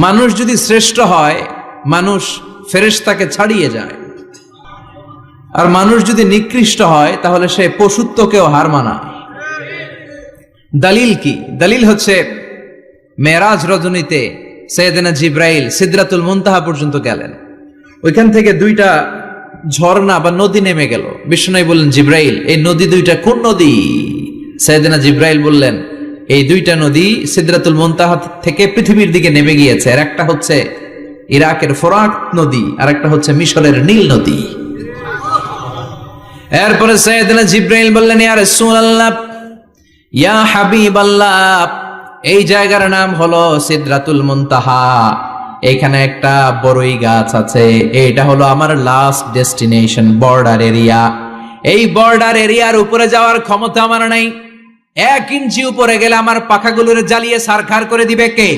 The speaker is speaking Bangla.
মানুষ যদি শ্রেষ্ঠ হয় মানুষ ফেরেশতাকে ছাড়িয়ে যায়, আর মানুষ যদি নিকৃষ্ট হয় তাহলে সে পশুত্বকেও হার মানায়। দলিল কি? দলিল হচ্ছে মেরাজ রজনীতে সাইয়েদনা জিব্রাইল সিদরাতুল মুনতাহা পর্যন্ত গেলেন, ওইখান থেকে দুইটা ঝর্ণা বা নদী নেমে গেল। বিষ্ণু বললেন, জিব্রাইল এই নদী দুইটা কোন নদী? সাইয়েদনা জিব্রাইল বললেন, এই দুইটা নদী সিদরাতুল মুনতাহা থেকে পৃথিবীর দিকে নেমে গিয়েছে। আর একটা হচ্ছে ইরাকের ফোরাত নদী, আর একটা হচ্ছে মিশরের নীল নদী। এরপরে সাইয়েদনা জিব্রাইল বললেন, ইয়া রাসূলুল্লাহ, ইয়া হাবিবাল্লাহ, এই জায়গার নাম হলো সিদরাতুল মুনতাহা, এখানে একটা বড়ই গাছ আছে, এটা হলো আমার লাস্ট ডেস্টিনেশন, বর্ডার এরিয়া। এই বর্ডার এরিয়ার উপরে যাওয়ার ক্ষমতা আমার নাই। 1 ইঞ্চি উপরে গেলে আমার পাখাগুলোরে জ্বালিয়ে সারখার করে দিবে কে?